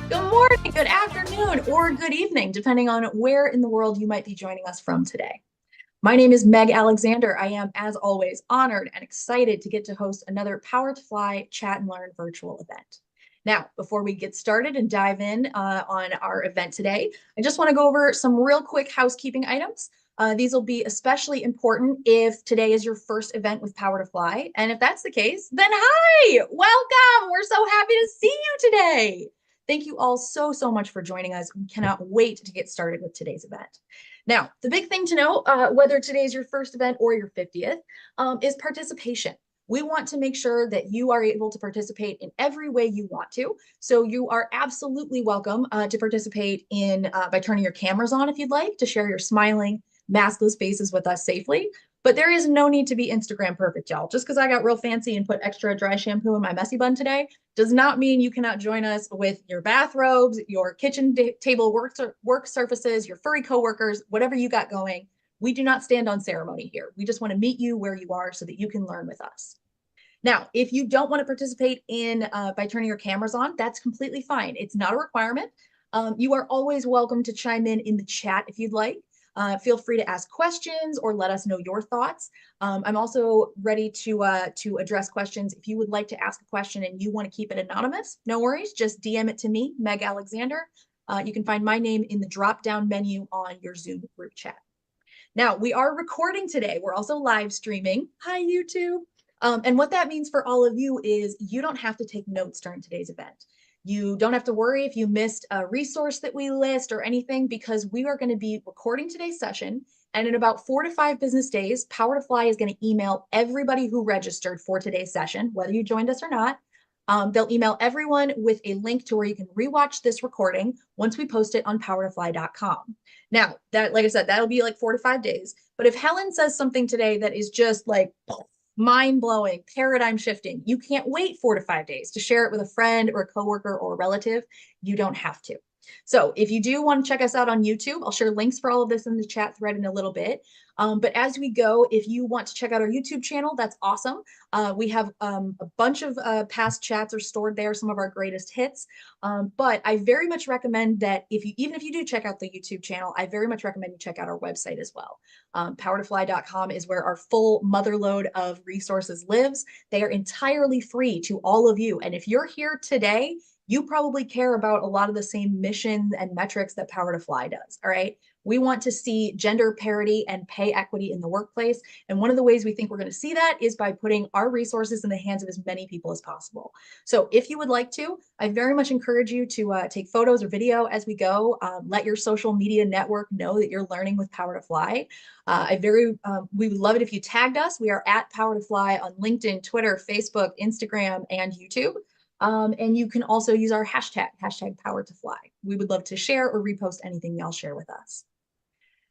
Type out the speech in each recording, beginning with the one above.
Good morning, good afternoon, or good evening, depending on where in the world you might be joining us from today. My name is Meg Alexander. I am, as always, honored and excited to get to host another PowerToFly Chat and Learn virtual event. Now, before we get started and dive in on our event today, I just want to go over some real quick housekeeping items. These will be especially important if today is your first event with PowerToFly. And if that's the case, then hi, welcome. We're so happy to see you today. Thank you all so much for joining us. We cannot wait to get started with today's event. Now, the big thing to know, whether today is your first event or your 50th, is participation. We want to make sure that you are able to participate in every way you want to. So you are absolutely welcome to participate in by turning your cameras on if you'd like, to share your smiling, maskless faces with us safely. But there is no need to be Instagram perfect, y'all. Just because I got real fancy and put extra dry shampoo in my messy bun today does not mean you cannot join us with your bathrobes, your kitchen table work surfaces, your furry coworkers, whatever you got going. We do not stand on ceremony here. We just want to meet you where you are so that you can learn with us. Now, if you don't want to participate in by turning your cameras on, that's completely fine. It's not a requirement. You are always welcome to chime in the chat if you'd like. Feel free to ask questions or let us know your thoughts. I'm also ready to address questions. If you would like to ask a question and you want to keep it anonymous, no worries. Just DM it to me, Meg Alexander. You can find my name in the drop-down menu on your Zoom group chat. Now, we are recording today. We're also live streaming. Hi, YouTube. And what that means for all of you is you don't have to take notes during today's event. You don't have to worry if you missed a resource that we list or anything, because we are going to be recording today's session. And in about 4 to 5 business days, PowerToFly is going to email everybody who registered for today's session, whether you joined us or not. They'll email everyone with a link to where you can rewatch this recording once we post it on PowerToFly.com. Now, that, like I said, that'll be like 4 to 5 days. But if Helen says something today that is just like mind-blowing, paradigm shifting, you can't wait 4 to 5 days to share it with a friend or a coworker or a relative. You don't have to. So if you do want to check us out on YouTube, I'll share links for all of this in the chat thread in a little bit. But as we go, if you want to check out our YouTube channel, that's awesome. We have a bunch of past chats are stored there, some of our greatest hits. But I very much recommend that even if you do check out the YouTube channel, I very much recommend you check out our website as well. PowerToFly.com is where our full motherload of resources lives. They are entirely free to all of you. And if you're here today, you probably care about a lot of the same missions and metrics that PowerToFly does, all right? We want to see gender parity and pay equity in the workplace. And one of the ways we think we're going to see that is by putting our resources in the hands of as many people as possible. So if you would like to, I very much encourage you to take photos or video as we go. Let your social media network know that you're learning with PowerToFly. We would love it if you tagged us. We are at PowerToFly on LinkedIn, Twitter, Facebook, Instagram, and YouTube. And you can also use our hashtag PowerToFly. We would love to share or repost anything y'all share with us.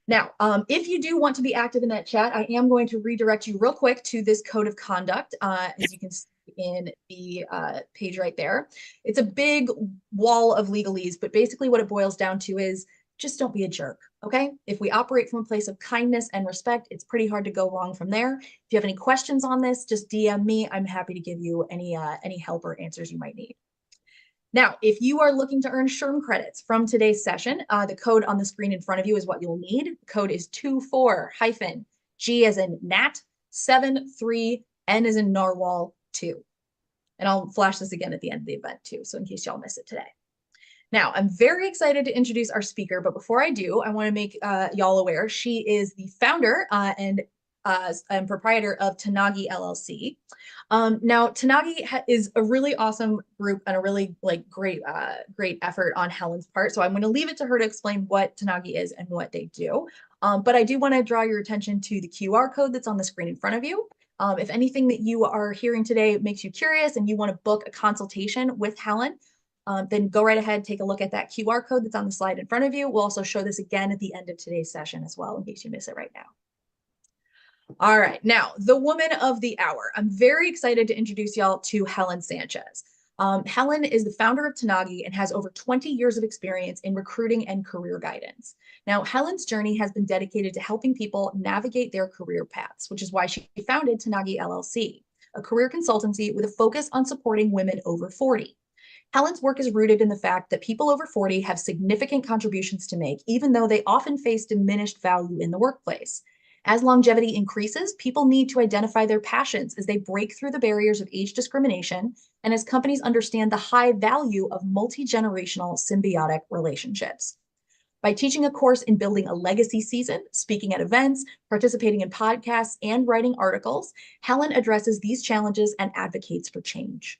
Now, if you do want to be active in that chat, I am going to redirect you real quick to this code of conduct, as you can see in the page right there. It's a big wall of legalese, but basically what it boils down to is just don't be a jerk, okay? If we operate from a place of kindness and respect, it's pretty hard to go wrong from there. If you have any questions on this, just DM me. I'm happy to give you any help or answers you might need. Now, if you are looking to earn SHRM credits from today's session, the code on the screen in front of you is what you'll need. The code is 24-G as in Nat, 73, N as in Narwhal, 2. And I'll flash this again at the end of the event too, so in case y'all miss it today. Now, I'm very excited to introduce our speaker, but before I do, I want to make y'all aware she is the founder and proprietor of Tanagi LLC. Now, Tanagi is a really awesome group and a really great effort on Helen's part. So I'm going to leave it to her to explain what Tanagi is and what they do. But I do want to draw your attention to the QR code that's on the screen in front of you. If anything that you are hearing today makes you curious and you want to book a consultation with Helen, then go right ahead, take a look at that QR code that's on the slide in front of you. We'll also show this again at the end of today's session as well, in case you miss it right now. All right, now, the woman of the hour. I'm very excited to introduce y'all to Helen Sanchez. Helen is the founder of Tanagi and has over 20 years of experience in recruiting and career guidance. Now, Helen's journey has been dedicated to helping people navigate their career paths, which is why she founded Tanagi LLC, a career consultancy with a focus on supporting women over 40. Helen's work is rooted in the fact that people over 40 have significant contributions to make, even though they often face diminished value in the workplace. As longevity increases, people need to identify their passions as they break through the barriers of age discrimination and as companies understand the high value of multi-generational symbiotic relationships. By teaching a course in building a legacy season, speaking at events, participating in podcasts, and writing articles, Helen addresses these challenges and advocates for change.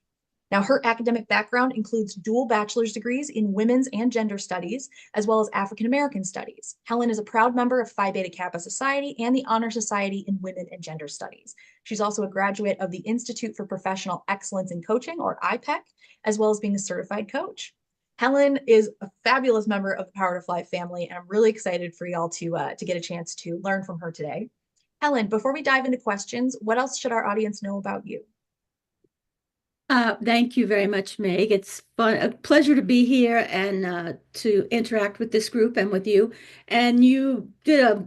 Now, her academic background includes dual bachelor's degrees in women's and gender studies, as well as African American studies. Helen is a proud member of Phi Beta Kappa Society and the Honor Society in Women and Gender Studies. She's also a graduate of the Institute for Professional Excellence in Coaching, or IPEC, as well as being a certified coach. Helen is a fabulous member of the PowerToFly family, and I'm really excited for y'all to get a chance to learn from her today. Helen, before we dive into questions, what else should our audience know about you? Thank you very much, Meg. It's a pleasure to be here and to interact with this group and with you. And you did a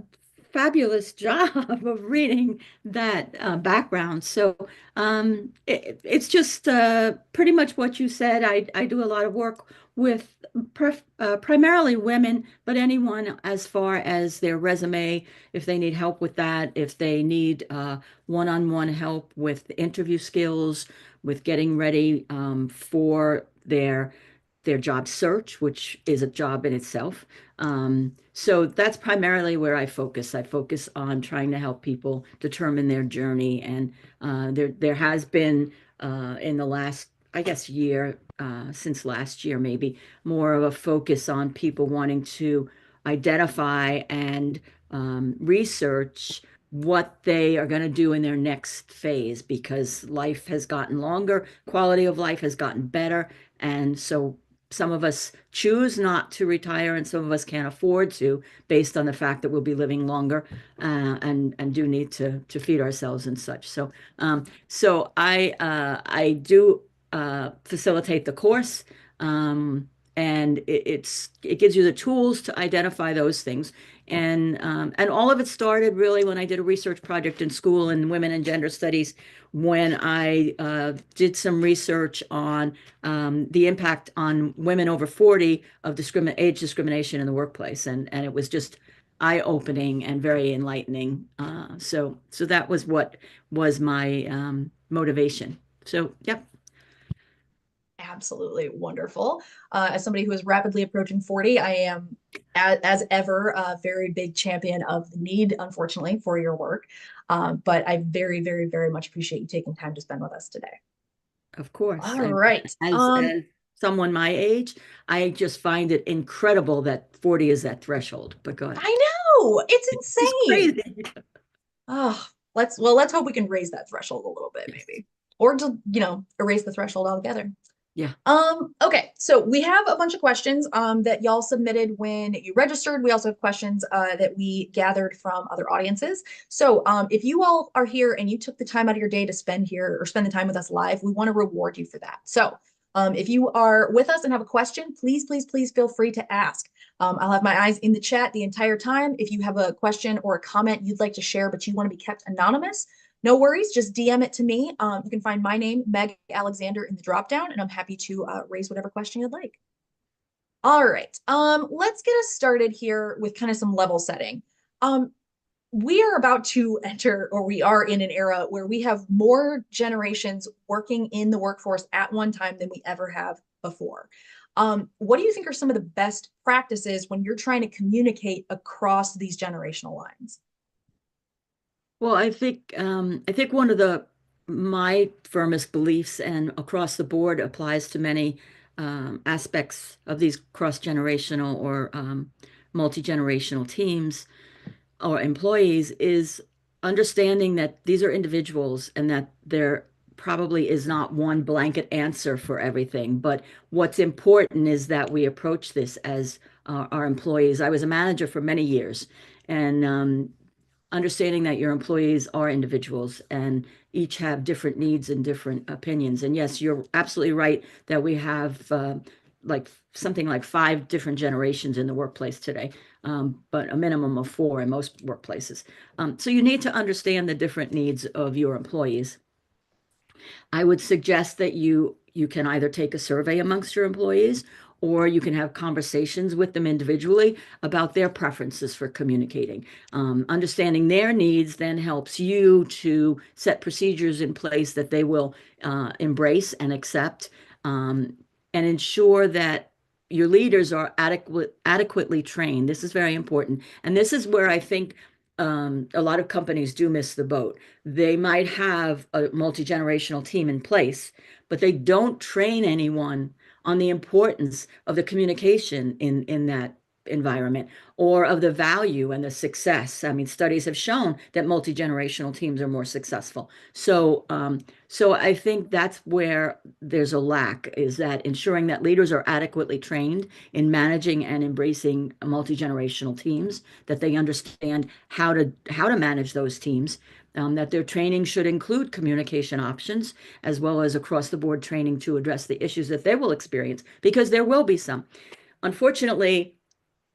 fabulous job of reading that background. So it's just pretty much what you said. I do a lot of work with primarily women, but anyone as far as their resume, if they need help with that, if they need one-on-one help with interview skills, with getting ready for their job search, which is a job in itself. So that's primarily where I focus. I focus on trying to help people determine their journey. And there has been in the last, I guess, year, since last year, maybe more of a focus on people wanting to identify and research what they are going to do in their next phase because life has gotten longer, quality of life has gotten better. And so some of us choose not to retire and some of us can't afford to based on the fact that we'll be living longer and do need to feed ourselves and such. So I do facilitate the course. And it gives you the tools to identify those things. And all of it started really when I did a research project in school in women and gender studies, when I did some research on the impact on women over 40 of age discrimination in the workplace. And it was just eye-opening and very enlightening. So that was what was my motivation. So, yep. Absolutely wonderful. As somebody who is rapidly approaching 40, I am, as ever, a very big champion of the need, unfortunately, for your work. But I very, very, very much appreciate you taking time to spend with us today. Of course. All right. As someone my age, I just find it incredible that 40 is that threshold. But go ahead. I know it's It's insane. crazy. Oh, let's hope we can raise that threshold a little bit, Yes. maybe, or just erase the threshold altogether. Yeah. Okay, so we have a bunch of questions that y'all submitted when you registered. We also have questions that we gathered from other audiences. So if you all are here and you took the time out of your day to spend here or spend the time with us live, we want to reward you for that. So if you are with us and have a question, please, please, please feel free to ask. I'll have my eyes in the chat the entire time. If you have a question or a comment you'd like to share, but you want to be kept anonymous, no worries, just DM it to me. You can find my name, Meg Alexander, in the dropdown, and I'm happy to raise whatever question you'd like. All right, let's get us started here with kind of some level setting. We are about to enter, or we are in an era where we have more generations working in the workforce at one time than we ever have before. What do you think are some of the best practices when you're trying to communicate across these generational lines? Well, I think one of my firmest beliefs and across the board applies to many aspects of these cross-generational or multi-generational teams or employees is understanding that these are individuals and that there probably is not one blanket answer for everything. But what's important is that we approach this as our employees. I was a manager for many years, and understanding that your employees are individuals and each have different needs and different opinions. And yes, you're absolutely right that we have like something like 5 different generations in the workplace today, but a minimum of 4 in most workplaces. So you need to understand the different needs of your employees. I would suggest that you can either take a survey amongst your employees, or you can have conversations with them individually about their preferences for communicating. Understanding their needs then helps you to set procedures in place that they will embrace and accept, and ensure that your leaders are adequately trained. This is very important. And this is where I think a lot of companies do miss the boat. They might have a multi-generational team in place, but they don't train anyone on the importance of the communication in that environment, or of the value and the success. I mean, studies have shown that multi-generational teams are more successful. So I think that's where there's a lack, is that ensuring that leaders are adequately trained in managing and embracing multi-generational teams, that they understand how to manage those teams, that their training should include communication options, as well as across the board training to address the issues that they will experience, because there will be some. Unfortunately,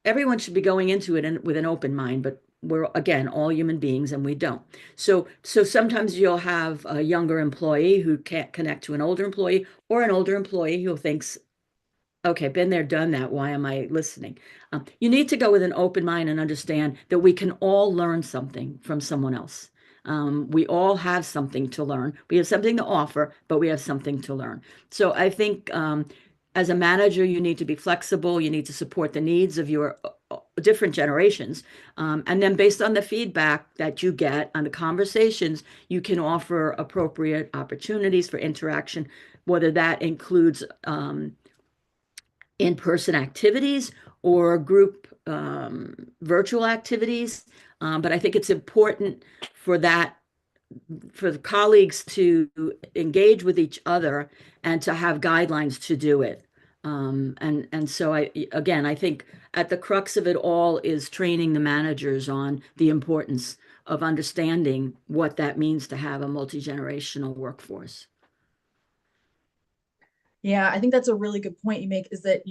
everyone should be going into it with an open mind, but we're, again, all human beings, and we don't. So sometimes you'll have a younger employee who can't connect to an older employee, or an older employee who thinks, okay, been there, done that. Why am I listening? You need to go with an open mind and understand that we can all learn something from someone else. We all have something to learn. We have something to offer, but we have something to learn. So I think as a manager, you need to be flexible. You need to support the needs of your different generations. And then based on the feedback that you get on the conversations, you can offer appropriate opportunities for interaction, whether that includes in-person activities or group virtual activities. But I think it's important for the colleagues to engage with each other and to have guidelines to do it. And so I think at the crux of it all is training the managers on the importance of understanding what that means to have a multi-generational workforce. Yeah, I think that's a really good point you make, is that,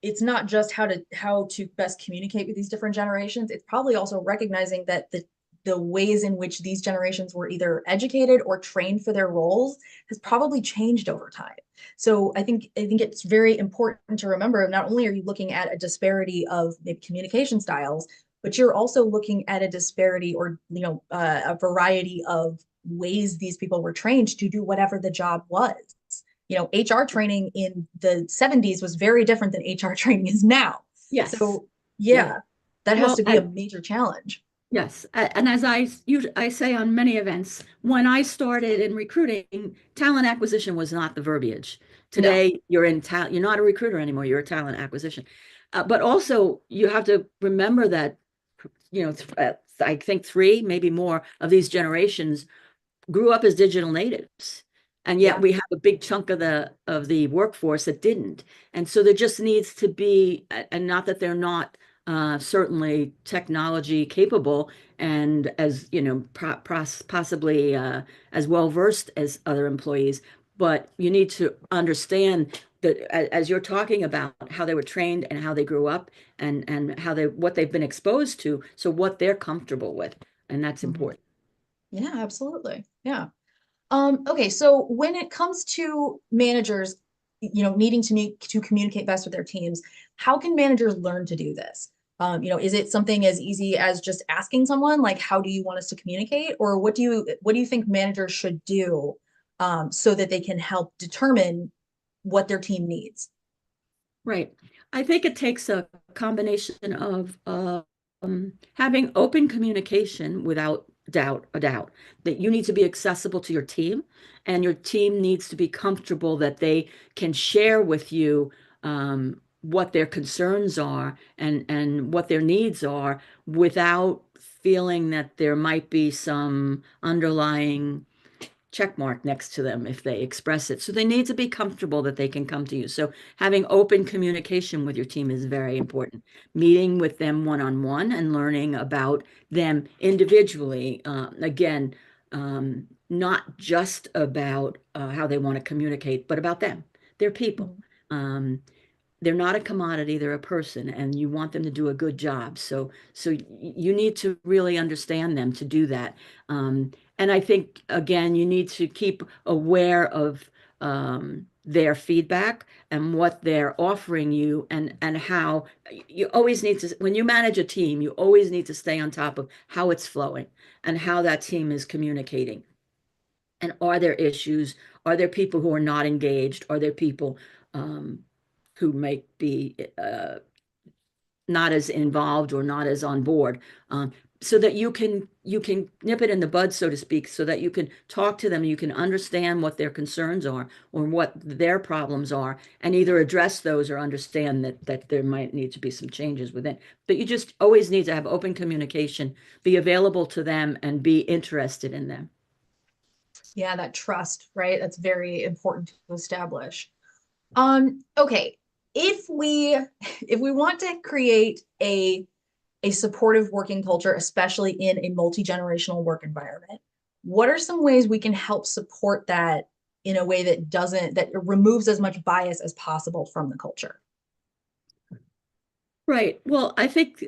it's not just how to best communicate with these different generations. It's probably also recognizing that the ways in which these generations were either educated or trained for their roles has probably changed over time. So I think it's very important to remember, not only are you looking at a disparity of maybe communication styles, but you're also looking at a disparity, or a variety of ways these people were trained to do whatever the job was. HR training in the 70s was very different than HR training is now. Yes. So Yeah. yeah, that has Well, to be a major challenge. yes, and as I say on many events, when I started in recruiting, talent acquisition was not the verbiage. No. Today, you're not a recruiter anymore, you're a talent acquisition. But also, you have to remember that, I think three, maybe more of these generations grew up as digital natives. And yet Yeah. we have a big chunk of the workforce that didn't. And so there just needs to be, and not that they're not certainly technology capable, and as possibly as well versed as other employees, but you need to understand that as you're talking about how they were trained and how they grew up, and what they've been exposed to, so what they're comfortable with, and that's Mhm. important. Yeah, absolutely. Yeah. Okay, so when it comes to managers, needing to communicate best with their teams, how can managers learn to do this? Is it something as easy as just asking someone, like, how do you want us to communicate? Or what do you think managers should do so that they can help determine what their team needs? Right. I think it takes a combination of having open communication without doubt that you need to be accessible to your team, and your team needs to be comfortable that they can share with you what their concerns are, and what their needs are, without feeling that there might be some underlying check mark next to them if they express it. So they need to be comfortable that they can come to you. So having open communication with your team is very important. Meeting with them one-on-one and learning about them individually. Again, not just about how they want to communicate, but about them. They're people. Mhm. Um, they're not a commodity, they're a person, and you want them to do a good job. So you need to really understand them to do that. And I think, again, you need to keep aware of their feedback and what they're offering you, and how you always need to, when you manage a team, you always need to stay on top of how it's flowing and how that team is communicating. And are there issues? Are there people who are not engaged? Are there people um, who may be not as involved or not as on board, so that you can nip it in the bud, so to speak, so that you can talk to them, you can understand what their concerns are or what their problems are, and either address those or understand that there might need to be some changes within. But you just always need to have open communication, be available to them, and be interested in them. Yeah, that trust, right? That's very important to establish. Okay. If we if we want to create a supportive working culture, especially in a multi-generational work environment, what are some ways we can help support that in a way that removes as much bias as possible from the culture? Right. Well, I think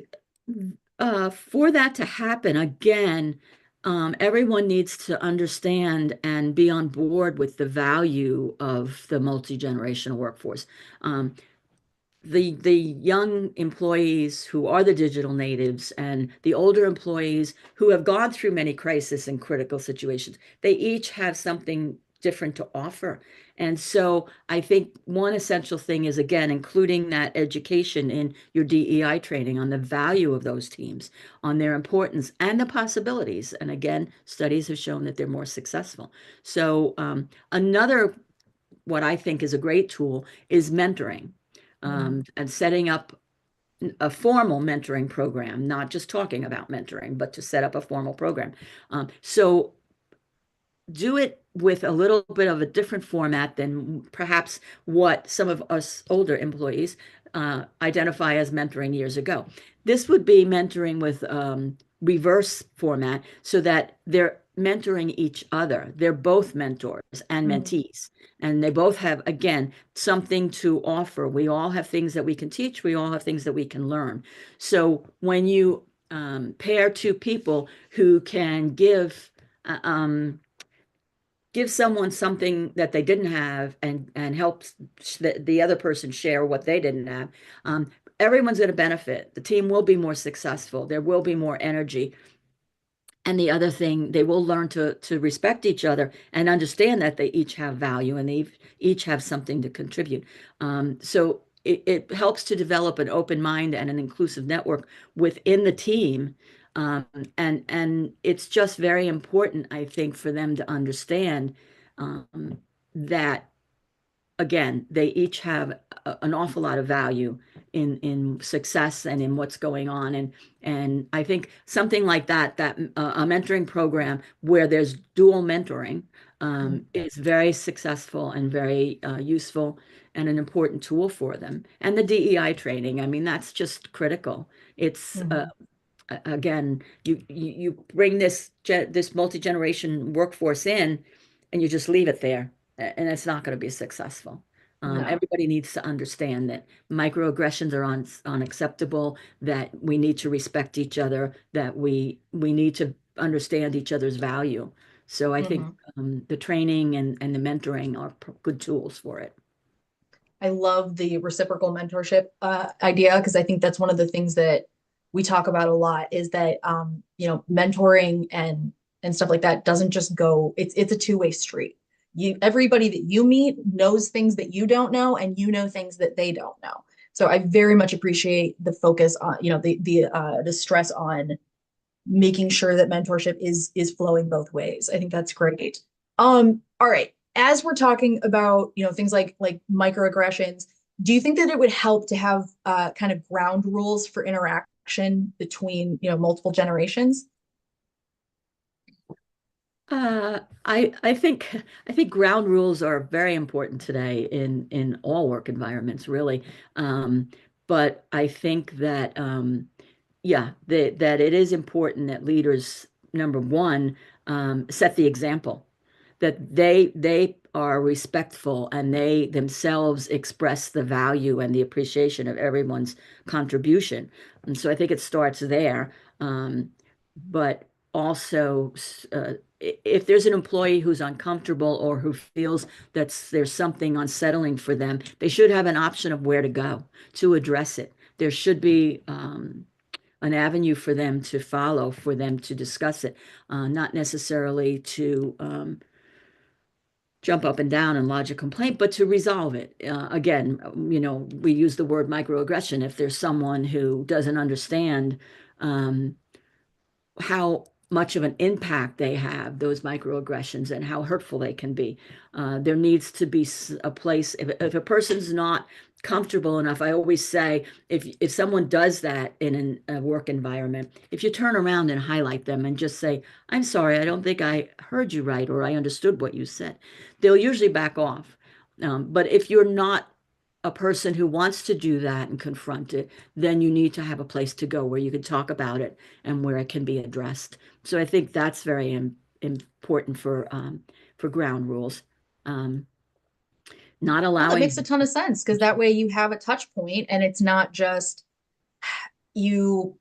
for that to happen, again, everyone needs to understand and be on board with the value of the multi-generational workforce. Um, the young employees who are the digital natives and the older employees who have gone through many crisis and critical situations, they each have something different to offer. And so I think one essential thing is, again, including that education in your DEI training on the value of those teams, on their importance and the possibilities. And again, studies have shown that they're more successful. So another, what I think is a great tool, is mentoring, Mm, and setting up a formal mentoring program, not just talking about mentoring, but to set up a formal program. So do it with a little bit of a different format than perhaps what some of us older employees identify as mentoring years ago. This would be mentoring with reverse format, so that they're mentoring each other. They're both mentors and mm, mentees, and they both have, again, something to offer. We all have things that we can teach. We all have things that we can learn. So when you pair two people who can uh, um, give someone something that they didn't have, and helps the other person share what they didn't have, um, everyone's going to benefit. The team will be more successful. There will be more energy. And the other thing, they will learn to respect each other and understand that they each have value and they each have something to contribute. So it helps to develop an open mind and an inclusive network within the team. Um, and it's just very important, I think, for them to understand that, again, they each have an awful lot of value in success and in what's going on. And I think something like that a mentoring program where there's dual mentoring mm, is very successful and very useful and an important tool for them. And the DEI training, I mean, that's just critical. It's mhm. again, you bring this multi-generation workforce in, and you just leave it there, and it's not going to be successful. No. Everybody needs to understand that microaggressions are unacceptable, that we need to respect each other, that we need to understand each other's value. So I think Mhm. the training and the mentoring are good tools for it. I love the reciprocal mentorship idea because I think that's one of the things that we talk about a lot is that mentoring and stuff like that doesn't just go, it's a two-way street. Everybody that you meet knows things that you don't know, and you know things that they don't know. So I very much appreciate the focus on, the stress on making sure that mentorship is flowing both ways. I think that's great. All right. As we're talking about, things like microaggressions, do you think that it would help to have kind of ground rules for interaction between, multiple generations? I think ground rules are very important today in all work environments, really. Um, but I think that yeah, that it is important that leaders, number one, set the example, that they are respectful and they themselves express the value and the appreciation of everyone's contribution. And so I think it starts there. But also, if there's an employee who's uncomfortable or who feels that there's something unsettling for them, they should have an option of where to go to address it. There should be an avenue for them to follow, for them to discuss it, not necessarily to jump up and down and lodge a complaint, but to resolve it. Again, we use the word microaggression. If there's someone who doesn't understand how much of an impact they have, those microaggressions, and how hurtful they can be. There needs to be a place, if a person's not comfortable enough, I always say, if someone does that in a work environment, if you turn around and highlight them and just say, I'm sorry, I don't think I heard you right, or I understood what you said, they'll usually back off. But if you're not a person who wants to do that and confront it, then you need to have a place to go where you can talk about it and where it can be addressed. So I think that's very important for ground rules. Not Well, that makes allowing. a ton of sense because that way you have a touch point and it's not just you,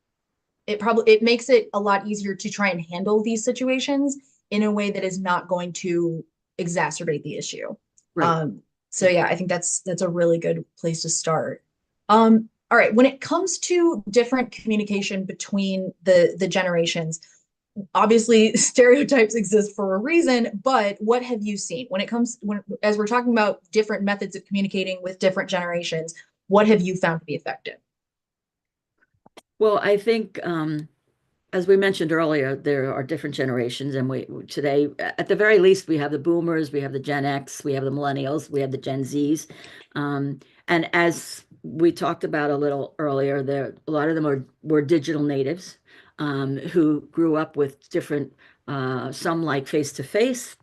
it makes it a lot easier to try and handle these situations in a way that is not going to exacerbate the issue. Right. So yeah, I think that's a really good place to start. All right, when it comes to different communication between the generations, obviously stereotypes exist for a reason, but what have you seen when it comes as we're talking about different methods of communicating with different generations, what have you found to be effective? Well, I think as we mentioned earlier, there are different generations, and we today, at the very least, we have the boomers, we have the Gen X, we have the millennials, we have the Gen Zs, and as we talked about a little earlier, there a lot of them were digital natives who grew up with different. Some like face-to-face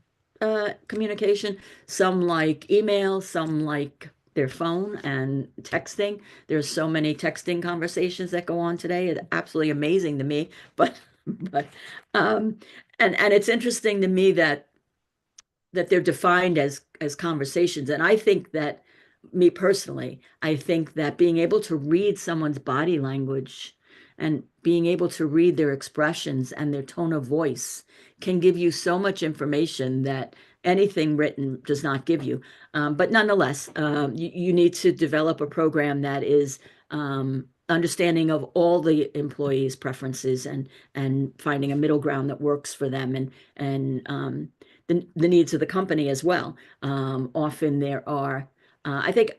communication, some like email, some like their phone and texting. There's so many texting conversations that go on today. It's absolutely amazing to me. But but um and it's interesting to me that they're defined as conversations. And I think that me personally, I think that being able to read someone's body language and being able to read their expressions and their tone of voice can give you so much information that anything written does not give you. But nonetheless, you need to develop a program that is understanding of all the employees' preferences and finding a middle ground that works for them and the needs of the company as well. Often there are, I think,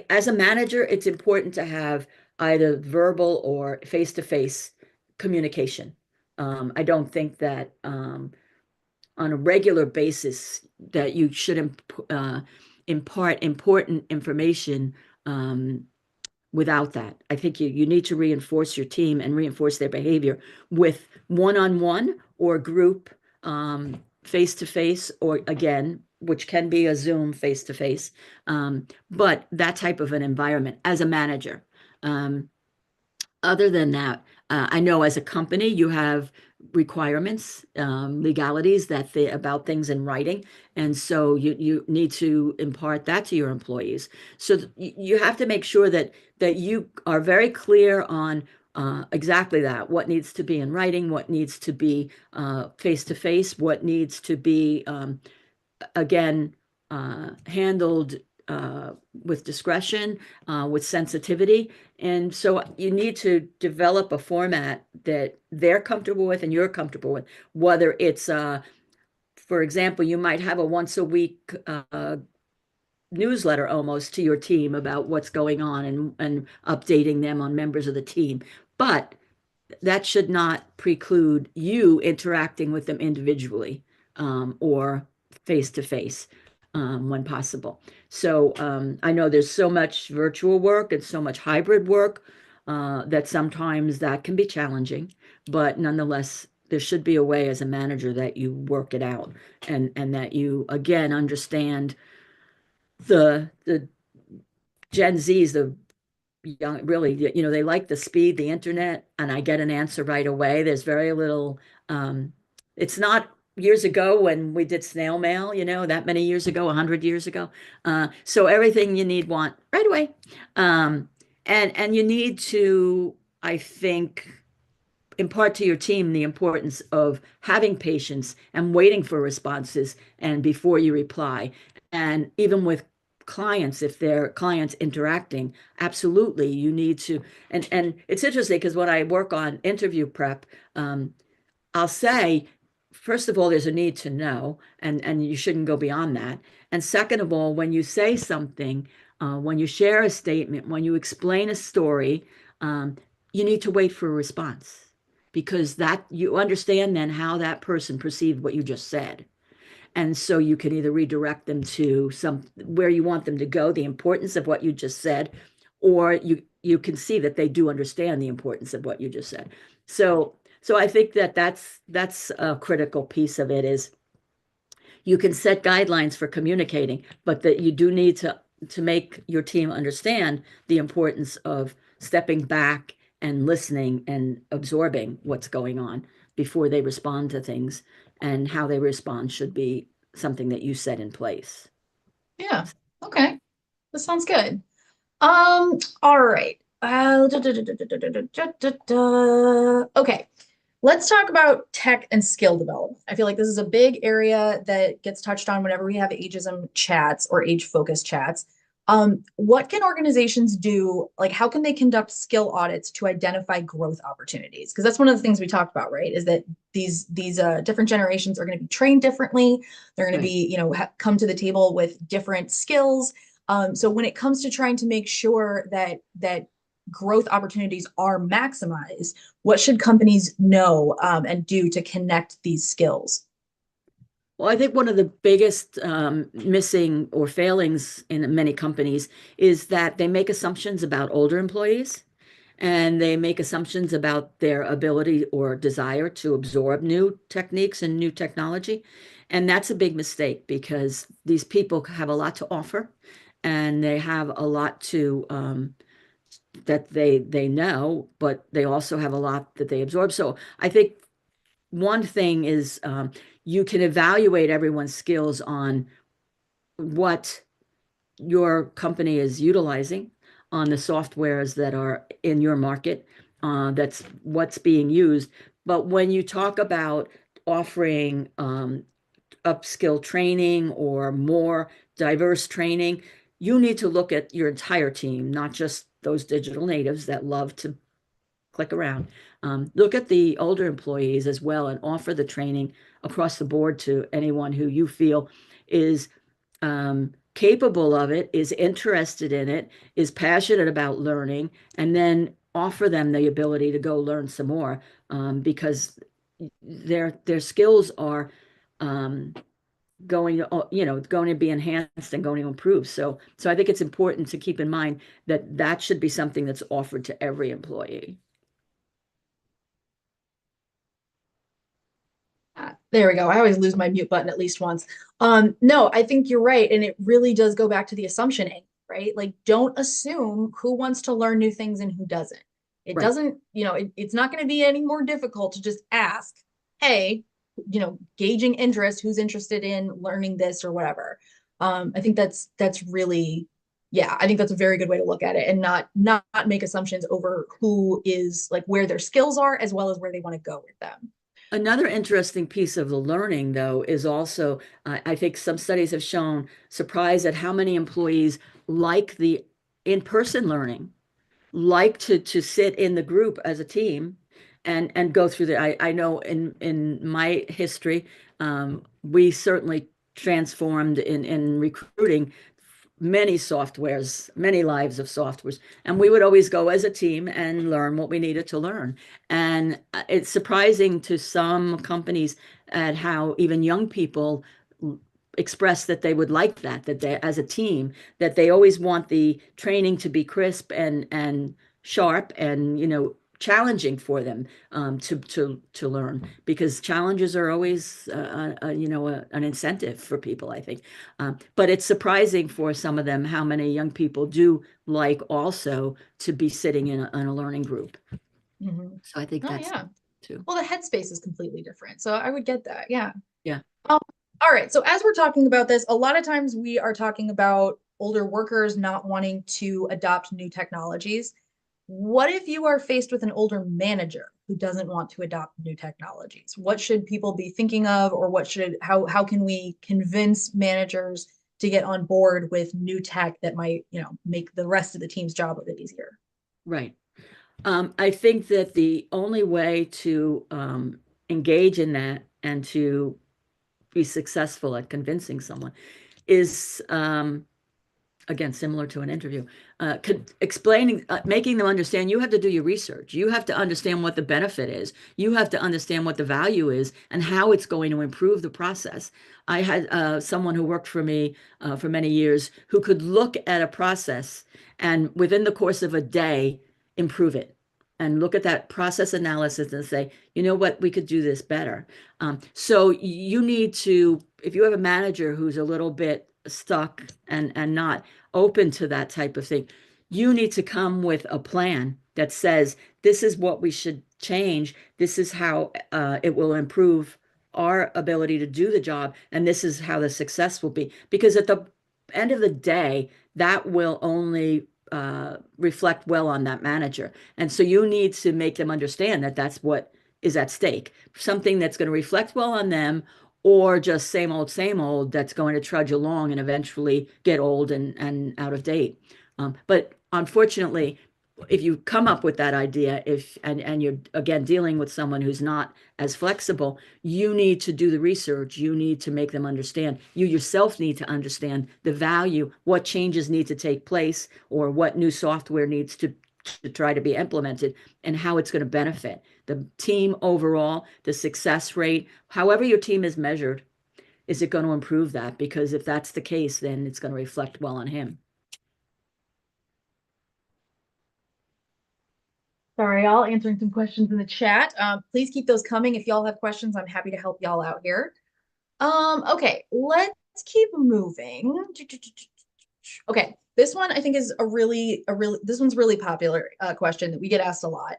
as a manager, it's important to have either verbal or face-to-face communication. I don't think that on a regular basis that you should impart important information without that. I think you need to reinforce your team and reinforce their behavior with one-on-one or group face-to-face, or again, which can be a Zoom face-to-face, but that type of an environment as a manager. Other than that, I know as a company you have requirements, legalities about things in writing, and so you need to impart that to your employees. So you have to make sure that you are very clear on exactly that, what needs to be in writing, what needs to be face to face, what needs to be again handled with discretion, with sensitivity. And so you need to develop a format that they're comfortable with and you're comfortable with, whether it's, for example, you might have a once a week newsletter almost to your team about what's going on and updating them on members of the team. But that should not preclude you interacting with them individually or face to face when possible. So I know there's so much virtual work and so much hybrid work that sometimes that can be challenging, but nonetheless, there should be a way as a manager that you work it out and that you again understand the Gen Zs, the young, really, they like the speed, the internet, and I get an answer right away. There's very little, it's not years ago when we did snail mail, that many years ago, 100 years ago. So everything you want right away. And you need to, I think, impart to your team the importance of having patience and waiting for responses and before you reply. And even with clients, if they're clients interacting, absolutely, you need to. And it's interesting because when I work on interview prep, I'll say, first of all, there's a need to know, and you shouldn't go beyond that. And second of all, when you say something, when you share a statement, when you explain a story, um, you need to wait for a response because that you understand then how that person perceived what you just said. And so you can either redirect them to some where you want them to go, the importance of what you just said, or you can see that they do understand the importance of what you just said. So I think that that's a critical piece of it is you can set guidelines for communicating, but that you do need to make your team understand the importance of stepping back and listening and absorbing what's going on before they respond to things, and how they respond should be something that you set in place. Yeah. Okay. That sounds good. All right. Okay. Let's talk about tech and skill development. I feel like this is a big area that gets touched on whenever we have ageism chats or age-focused chats. What can organizations do? Like, how can they conduct skill audits to identify growth opportunities? Because that's one of the things we talked about, right? Is that these different generations are going to be trained differently. They're going to be, come to the table with different skills. So when it comes to trying to make sure that growth opportunities are maximized, what should companies know and do to connect these skills? Well, I think one of the biggest missing or failings in many companies is that they make assumptions about older employees, and they make assumptions about their ability or desire to absorb new techniques and new technology. And that's a big mistake because these people have a lot to offer, and they have a lot to that they know, but they also have a lot that they absorb. So I think one thing is you can evaluate everyone's skills on what your company is utilizing, on the softwares that are in your market. That's what's being used. But when you talk about offering upskill training or more diverse training, you need to look at your entire team, not just those digital natives that love to click around. Look at the older employees as well and offer the training across the board to anyone who you feel is capable of it, is interested in it, is passionate about learning, and then offer them the ability to go learn some more because their skills are going to going to be enhanced and going to improve. So I think it's important to keep in mind that that should be something that's offered to every employee. There we go. I always lose my mute button at least once. No, I think you're right. And it really does go back to the assumption angle, right? Like, don't assume who wants to learn new things and who doesn't. It Right. doesn't, it's not going to be any more difficult to just ask, hey, gauging interest, who's interested in learning this or whatever. I think that's really, yeah, I think that's a very good way to look at it and not make assumptions over who is like where their skills are as well as where they want to go with them. Another interesting piece of the learning, though, is also, I think some studies have shown surprise at how many employees like the in-person learning, like to sit in the group as a team and go through I know in my history, we certainly transformed in recruiting many softwares, many lives of softwares. And we would always go as a team and learn what we needed to learn. And it's surprising to some companies at how even young people express that they would like that they, as a team, that they always want the training to be crisp and sharp and, challenging for them to learn, because challenges are always an incentive for people, I think. But it's surprising for some of them how many young people do like also to be sitting in a learning group. Mhm. So I think Oh that's yeah. too. Well, the headspace is completely different. So I would get that. Yeah. Yeah. All right. So as we're talking about this, a lot of times we are talking about older workers not wanting to adopt new technologies. What if you are faced with an older manager who doesn't want to adopt new technologies? What should people be thinking of, or how can we convince managers to get on board with new tech that might, make the rest of the team's job a bit easier? Right. I think that the only way to engage in that and to be successful at convincing someone is again, similar to an interview, explaining, making them understand you have to do your research. You have to understand what the benefit is. You have to understand what the value is and how it's going to improve the process. I had someone who worked for me for many years who could look at a process and within the course of a day, improve it. And look at that process analysis and say, you know what, we could do this better. So you need to, if you have a manager who's a little bit stuck and not open to that type of thing, you need to come with a plan that says this is what we should change, this is how it will improve our ability to do the job, and this is how the success will be, because at the end of the day that will only reflect well on that manager. And so you need to make them understand that that's what is at stake, something that's going to reflect well on them, or just same old that's going to trudge along and eventually get old and out of date. But unfortunately, if you come up with that idea, and you're again dealing with someone who's not as flexible, you need to do the research. You need to make them understand. You yourself need to understand the value, what changes need to take place, or what new software needs to try to be implemented, and how it's going to benefit the team overall, the success rate, however your team is measured. Is it going to improve that? Because if that's the case, then it's going to reflect well on him. Sorry, y'all, answering some questions in the chat. Please keep those coming. If y'all have questions, I'm happy to help y'all out here. Okay, let's keep moving. Okay, this one I think is this one's really popular question that we get asked a lot.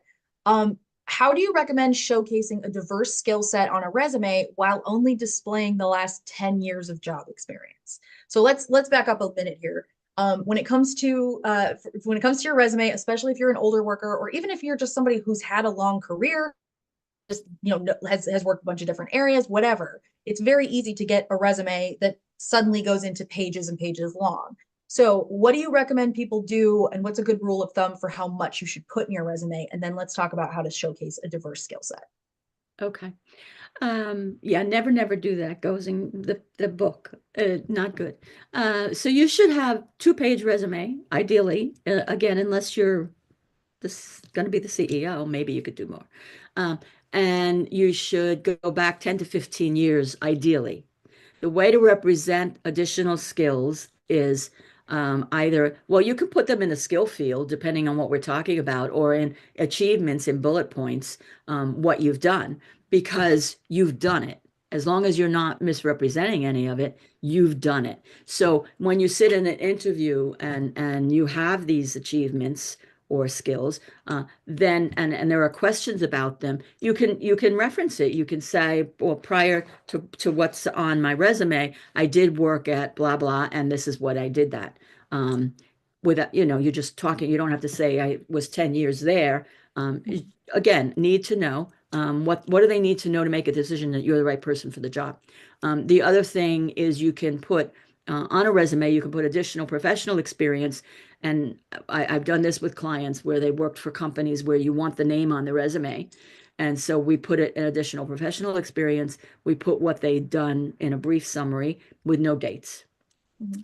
How do you recommend showcasing a diverse skill set on a resume while only displaying the last 10 years of job experience? So let's back up a minute here. When it comes to your resume, especially if you're an older worker, or even if you're just somebody who's had a long career, just has worked a bunch of different areas, whatever, it's very easy to get a resume that suddenly goes into pages and pages long. So what do you recommend people do, and what's a good rule of thumb for how much you should put in your resume? And then let's talk about how to showcase a diverse skill set. Okay. Yeah, never do that. Goes in the book. Not good. So you should have 2-page resume, ideally. Again, unless you're going to be the CEO, maybe you could do more. And you should go back 10 to 15 years, ideally. The way to represent additional skills is either, well, you can put them in the skill field, depending on what we're talking about, or in achievements in bullet points, what you've done, because you've done it. As long as you're not misrepresenting any of it, you've done it. So when you sit in an interview and you have these achievements or skills, then and there are questions about them, you can reference it. You can say, well, prior to what's on my resume, I did work at blah blah, and this is what I did that. Without, you're just talking. You don't have to say I was 10 years there. Again, need to know what do they need to know to make a decision that you're the right person for the job. The other thing is you can put on a resume, you can put additional professional experience. And I've done this with clients where they worked for companies where you want the name on the resume. And so we put it in additional professional experience. We put what they'd done in a brief summary with no dates.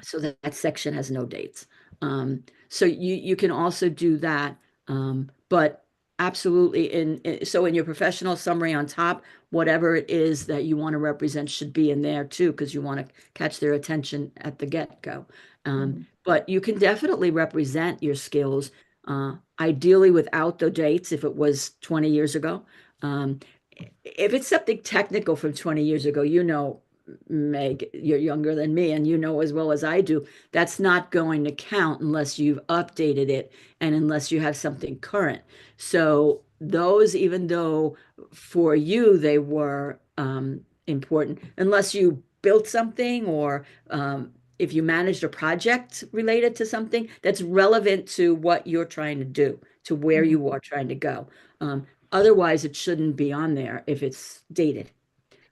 So that section has no dates. So you can also do that. But absolutely, in your professional summary on top, whatever it is that you want to represent should be in there too, because you want to catch their attention at the get-go. But you can definitely represent your skills, ideally without the dates if it was 20 years ago. If it's something technical from 20 years ago, Meg, you're younger than me, and you know as well as I do, that's not going to count unless you've updated it and unless you have something current. So those, even though for you they were important, unless you built something or if you managed a project related to something that's relevant to what you're trying to do, to where Mhm. you are trying to go. Otherwise, it shouldn't be on there if it's dated.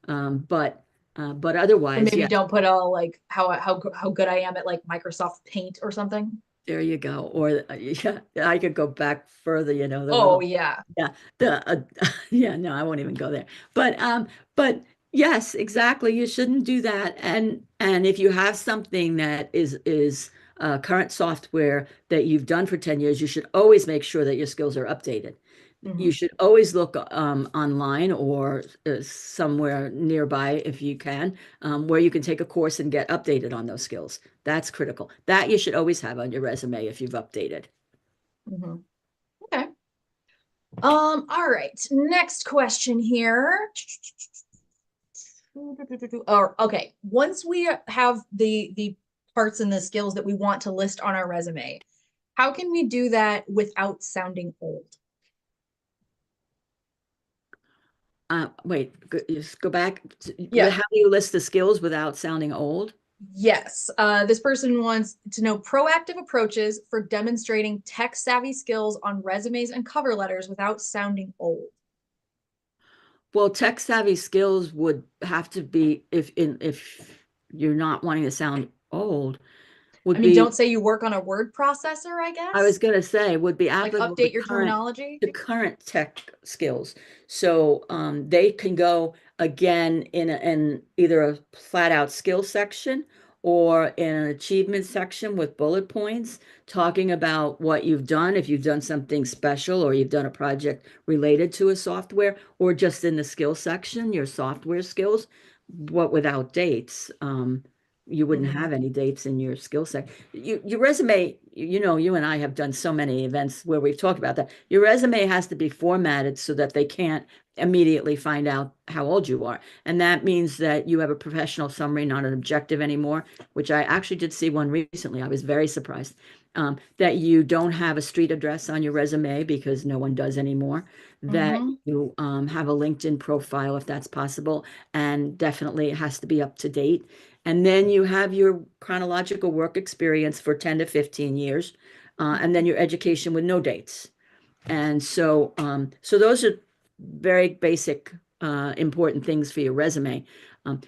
But So otherwise, maybe yeah, don't put all like how good I am at like Microsoft Paint or something. there you go. Or yeah, I could go back further, the Oh little, yeah. yeah, yeah, no, I won't even go there. But yes, exactly. You shouldn't do that. And if you have something that is current software that you've done for 10 years, you should always make sure that your skills are updated. You Mhm. should always look online or somewhere nearby if you can, where you can take a course and get updated on those skills. That's critical. That you should always have on your resume if you've updated. Mhm. Okay. All right. Next question here. Or okay, once we have the parts and the skills that we want to list on our resume, how can we do that without sounding old? Wait, just go back. Yeah. How do you list the skills without sounding old? Yes. This person wants to know proactive approaches for demonstrating tech savvy skills on resumes and cover letters without sounding old. Well, tech savvy skills would have to be if you're not wanting to sound old, I would mean, be don't say you work on a word processor, I I was guess. going to say would be Like applicable update your terminology. to current tech skills. So they can go again in either a flat out skill section or in an achievement section with bullet points, talking about what you've done, if you've done something special or you've done a project related to a software, or just in the skill section, your software skills, what without dates. You wouldn't Mhm. have any dates in your skill set. Your resume, you and I have done so many events where we've talked about that. Your resume has to be formatted so that they can't immediately find out how old you are. And that means that you have a professional summary, not an objective anymore, which I actually did see one recently. I was very surprised. That you don't have a street address on your resume because no one does anymore. That Mhm. you have a LinkedIn profile if that's possible, and definitely it has to be up to date. And then you have your chronological work experience for 10 to 15 years, and then your education with no dates. And so those are very basic, important things for your resume.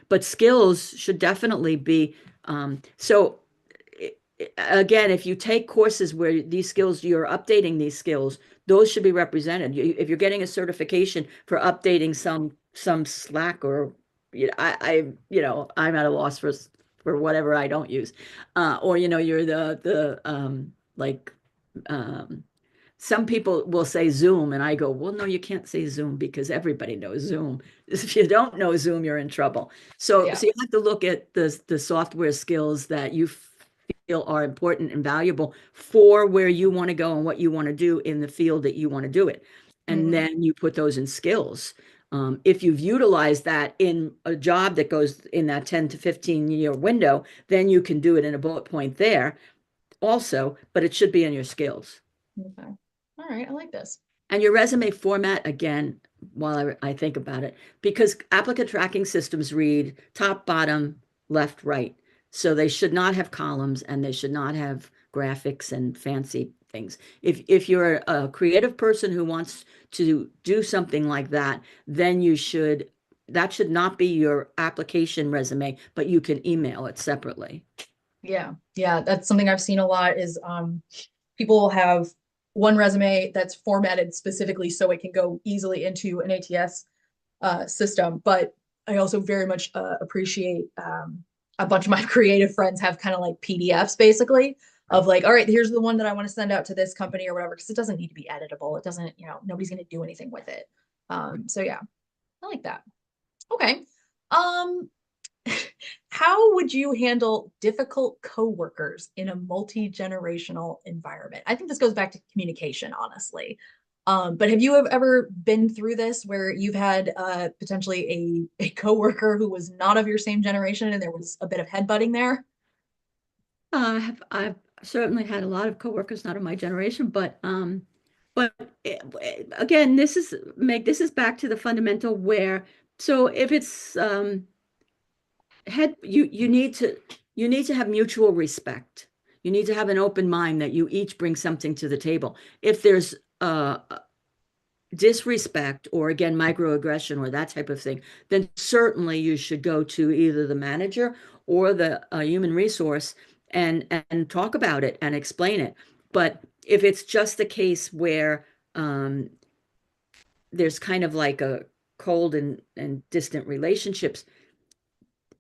But skills should definitely be, so again, if you take courses where these skills, you're updating these skills, those should be represented. If you're getting a certification for updating some Slack or I'm at a loss for whatever I don't use, or you're the like um, some people will say Zoom, and I go, well, no, you can't say Zoom because everybody knows Zoom. If you don't know Zoom, you're in trouble. So, Yeah. so you have to look at the software skills that you feel are important and valuable for where you want to go and what you want to do in the field that you want to do it. And Mhm. then you put those in skills. If you've utilized that in a job that goes in that 10 to 15 year window, then you can do it in a bullet point there also, but it should be in your skills. Okay. All right. I like this. And your resume format, again, while I think about it, because applicant tracking systems read top, bottom, left, right. So they should not have columns and they should not have graphics and fancy things. If you're a creative person who wants to do something like that, then that should not be your application resume, but you can email it separately. Yeah. Yeah. That's something I've seen a lot is people will have one resume that's formatted specifically so it can go easily into an ATS system. But I also very much appreciate a bunch of my creative friends have kind of like PDFs basically of Right. like, all right, here's the one that I want to send out to this company or whatever, because it doesn't need to be editable. It doesn't, nobody's going to do anything with it. So yeah, I like that. Okay. Um, how would you handle difficult coworkers in a multi-generational environment? I think this goes back to communication, honestly. But have you ever been through this where you've had potentially a coworker who was not of your same generation and there was a bit of headbutting there? I've certainly had a lot of coworkers not of my generation, but again, this is back to the fundamental where, so if it's you need to have mutual respect. You need to have an open mind that you each bring something to the table. If there's disrespect or again microaggression or that type of thing, then certainly you should go to either the manager or the human resource and talk about it and explain it. But if it's just a case where there's kind of like a cold and distant relationships,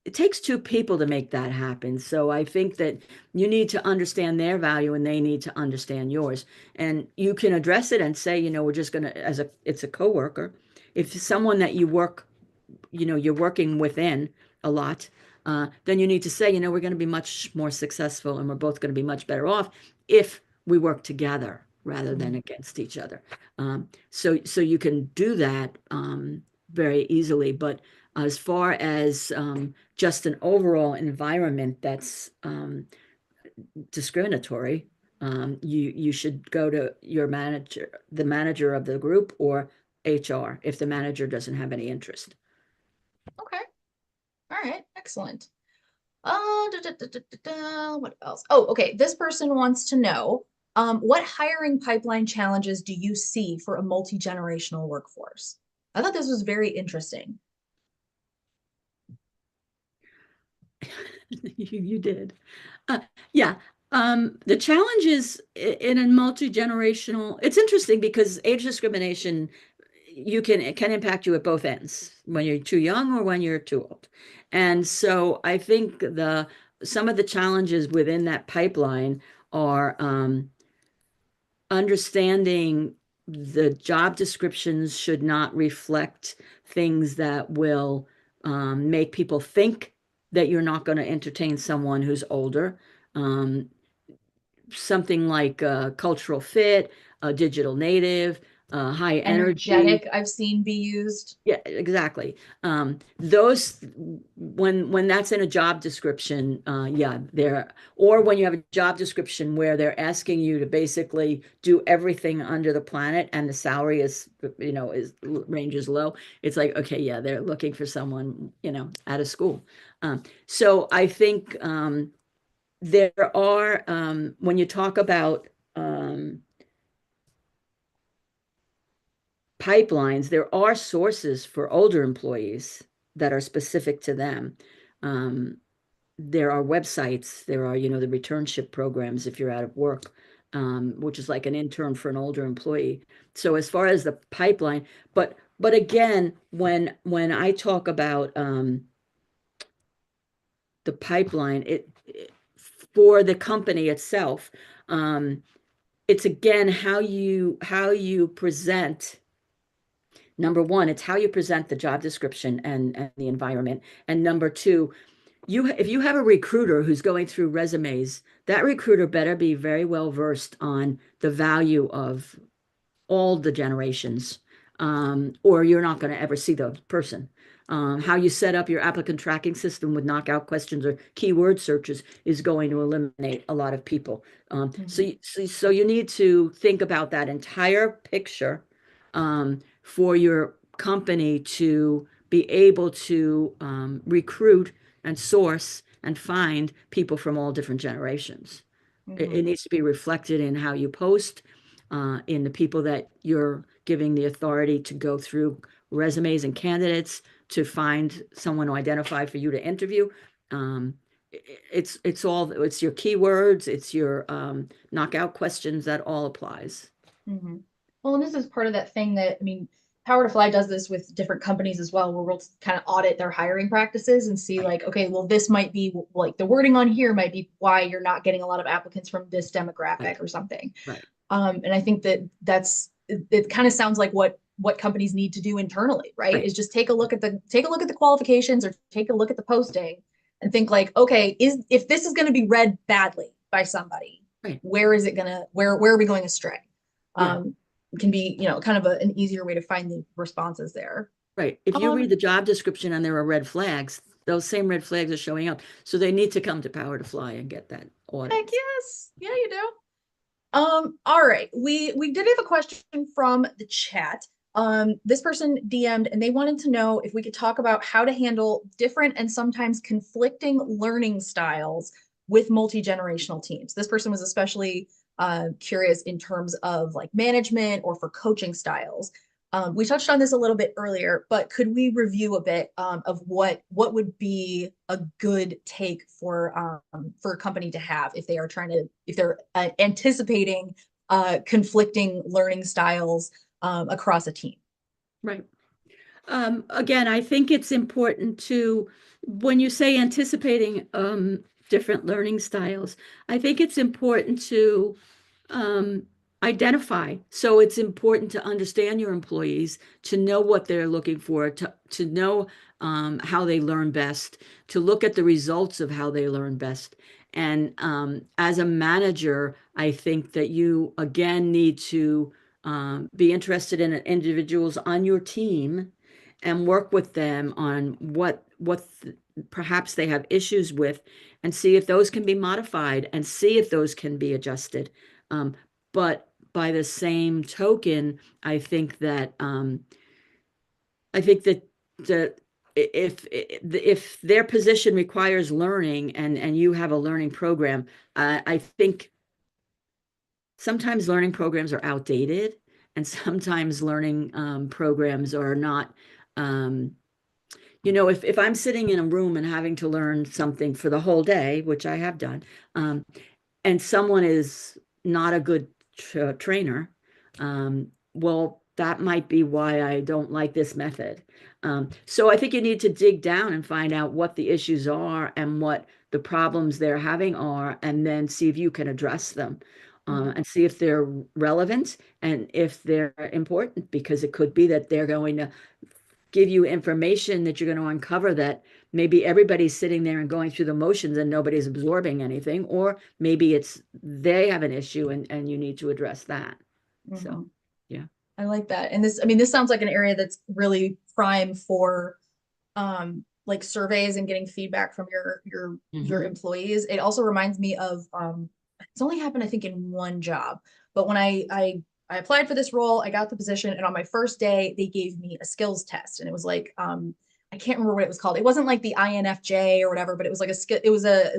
it takes two people to make that happen. So I think that you need to understand their value and they need to understand yours. And you can address it and say, we're just going to, it's a coworker. If someone that you work, you're working within a lot, then you need to say, we're going to be much more successful and we're both going to be much better off if we work together rather than against each other. So you can do that very easily. But as far as just an overall environment that's discriminatory, you should go to your manager, the manager of the group, or HR if the manager doesn't have any interest. Okay. All right. Excellent. What else? Oh, okay. This person wants to know, what hiring pipeline challenges do you see for a multi-generational workforce? I thought this was very interesting. You did. Yeah. The challenge is in a multi-generational, it's interesting because age discrimination, it can impact you at both ends, when you're too young or when you're too old. And so I think some of the challenges within that pipeline are understanding the job descriptions should not reflect things that will make people think that you're not going to entertain someone who's older. Something like cultural fit, digital native, high energy. Energetic, I've seen be used. Yeah, exactly. Those when that's in a job description, or when you have a job description where they're asking you to basically do everything under the planet and the salary is ranges low. It's like, okay, yeah, they're looking for someone, out of school. So I think there are, when you talk about pipelines, there are sources for older employees that are specific to them. There are websites, there are, the returnship programs if you're out of work, which is like an intern for an older employee. So as far as the pipeline, but again, when I talk about the pipeline, for the company itself, it's again how you present. Number one, it's how you present the job description and the environment. And number two, if you have a recruiter who's going through resumes, that recruiter better be very well versed on the value of all the generations, or you're not going to ever see the person. How you set up your applicant tracking system with knockout questions or keyword searches is going to eliminate a lot of people. So you need to think about that entire picture for your company to be able to recruit and source and find people from all different generations. It needs to be reflected in how you post, in the people that you're giving the authority to go through resumes and candidates to find someone to identify for you to interview. It's your keywords, it's your knockout questions, that all applies. Well, and this is part of that thing that, PowerToFly does this with different companies as well, where we'll kind of audit their hiring practices and see like, okay, well, this might be like the wording on here might be why you're not getting a lot of applicants from this demographic or something. Right. And I think it kind of sounds like what companies need to do internally, right? Is just take a look at the qualifications or take a look at the posting and think like, okay, if this is going to be read badly by somebody, where are we going astray? Can be, kind of an easier way to find the responses there. Right. If you read the job description and there are red flags, those same red flags are showing up. So they need to come to PowerToFly and get that audit. Heck yes. Yeah, you do. All right. We did have a question from the chat. This person DM'd and they wanted to know if we could talk about how to handle different and sometimes conflicting learning styles with multi-generational teams. This person was especially curious in terms of like management or for coaching styles. We touched on this a little bit earlier, but could we review a bit of what would be a good take for a company to have if they are if they're anticipating conflicting learning styles across a team? Right. Again, I think it's important to, when you say anticipating different learning styles, I think it's important to identify. So it's important to understand your employees, to know what they're looking for, to know how they learn best, to look at the results of how they learn best. And as a manager, I think that you again need to be interested in individuals on your team and work with them on what perhaps they have issues with, and see if those can be modified and see if those can be adjusted. But by the same token, I think that if their position requires learning and you have a learning program, I think sometimes learning programs are outdated, and sometimes learning programs are not. If I'm sitting in a room and having to learn something for the whole day, which I have done, and someone is not a good trainer, well, that might be why I don't like this method. So I think you need to dig down and find out what the issues are and what the problems they're having are, and then see if you can address them, and see if they're relevant and if they're important, because it could be that they're going to give you information that you're going to uncover that maybe everybody's sitting there and going through the motions and nobody's absorbing anything, or maybe it's they have an issue and you need to address that. So, yeah. I like that. And this sounds like an area that's really prime for like surveys and getting feedback from your employees. It also reminds me of it's only happened, I think, in one job, but when I applied for this role, I got the position, and on my first day, they gave me a skills test, and it was like I can't remember what it was called. It wasn't like the INFJ or whatever, but it was like it was a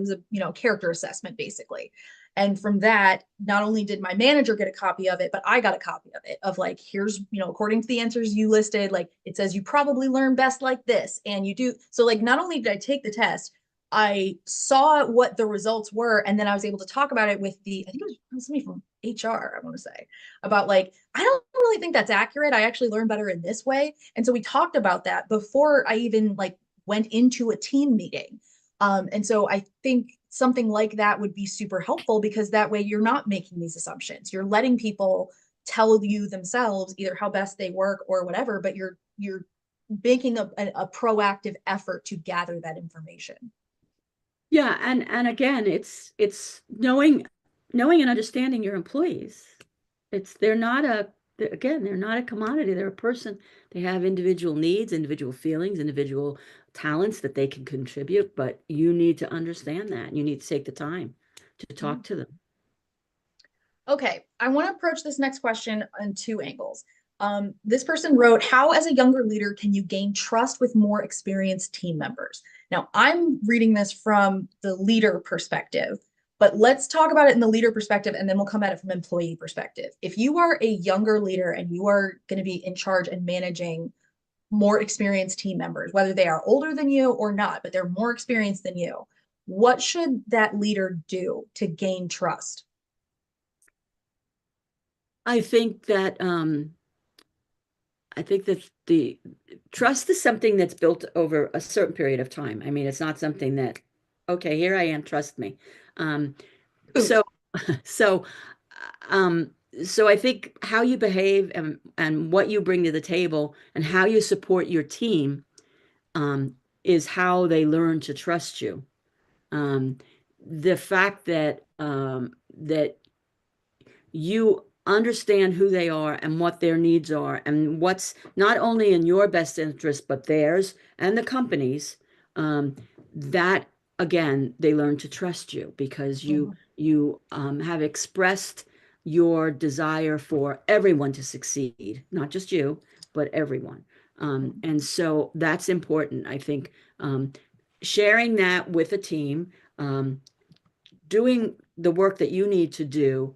character assessment basically. And from that, not only did my manager get a copy of it, but I got a copy of it of like, here's, according to the answers you listed, like it says you probably learn best like this. And you do. So like, not only did I take the test, I saw what the results were. And then I was able to talk about it with I think it was somebody from HR, I want to say, about like, I don't really think that's accurate. I actually learn better in this way. And so we talked about that before I even like went into a team meeting. And so I think something like that would be super helpful, because that way you're not making these assumptions. You're letting people tell you themselves either how best they work or whatever, but you're making a proactive effort to gather that information. Yeah, and again, it's knowing and understanding your employees. They're not a commodity. They're a person. They have individual needs, individual feelings, individual talents that they can contribute, but you need to understand that. You need to take the time to talk to them. Okay, I want to approach this next question on two angles. This person wrote, how as a younger leader can you gain trust with more experienced team members? Now, I'm reading this from the leader perspective, but let's talk about it in the leader perspective, and then we'll come at it from employee perspective. If you are a younger leader and you are going to be in charge and managing more experienced team members, whether they are older than you or not, but they're more experienced than you, what should that leader do to gain trust? I think that the trust is something that's built over a certain period of time. I mean, it's not something that, okay, here I am, trust me. So I think how you behave and what you bring to the table and how you support your team is how they learn to trust you. The fact that that you understand who they are and what their needs are and what's not only in your best interest but theirs and the company's, that again, they learn to trust you because you have expressed your desire for everyone to succeed, not just you, but everyone. And so that's important. I think sharing that with a team, doing the work that you need to do,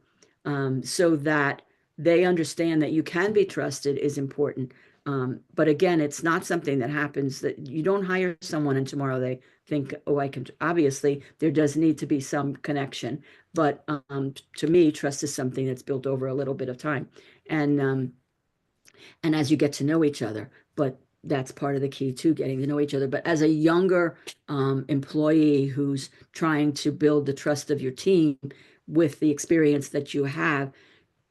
so that they understand that you can be trusted is important. But again, it's not something that happens, that you don't hire someone and tomorrow they think, oh, I can. Obviously, there does need to be some connection. But to me, trust is something that's built over a little bit of time. And as you get to know each other, but that's part of the key to getting to know each other. But as a younger employee who's trying to build the trust of your team with the experience that you have,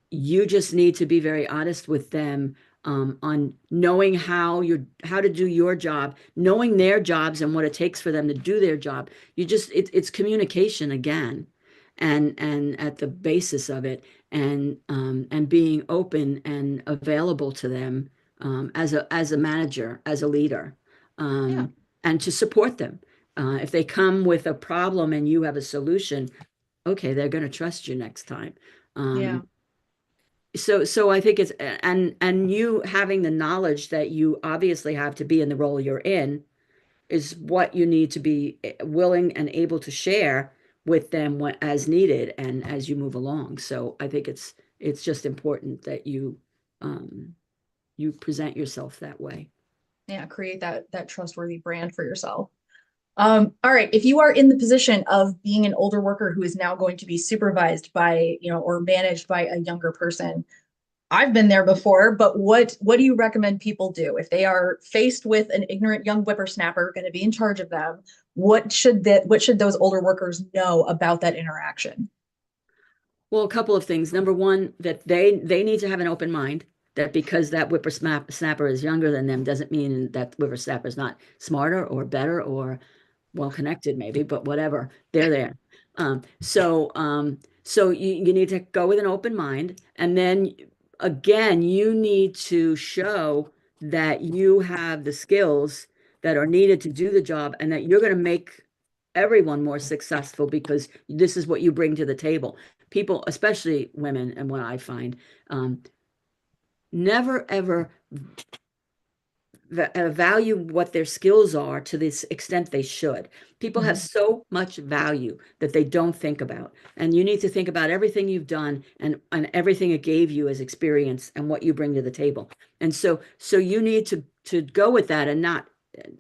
you just need to be very honest with them on knowing how to do your job, knowing their jobs and what it takes for them to do their job. It's communication again, and at the basis of it, and being open and available to them as a manager, as a leader, Yeah. and to support them. If they come with a problem and you have a solution, okay, they're going to trust you next time. Yeah. So I think and you having the knowledge that you obviously have to be in the role you're in is what you need to be willing and able to share with them as needed and as you move along. So I think it's just important that you present yourself that way. Yeah. Create that trustworthy brand for yourself. All right. If you are in the position of being an older worker who is now going to be supervised by, or managed by a younger person, I've been there before, but what do you recommend people do if they are faced with an ignorant young whippersnapper going to be in charge of them? What should those older workers know about that interaction? Well, a couple of things. Number one, that they need to have an open mind, that because that whippersnapper is younger than them doesn't mean that whippersnapper is not smarter or better or well connected, maybe, but whatever, they're there. So you need to go with an open mind, and then again, you need to show that you have the skills that are needed to do the job, and that you're going to make everyone more successful because this is what you bring to the table. People, especially women, and what I find, never ever value what their skills are to this extent they should. People have so much value that they don't think about. And you need to think about everything you've done and everything it gave you as experience and what you bring to the table. And so you need to go with that and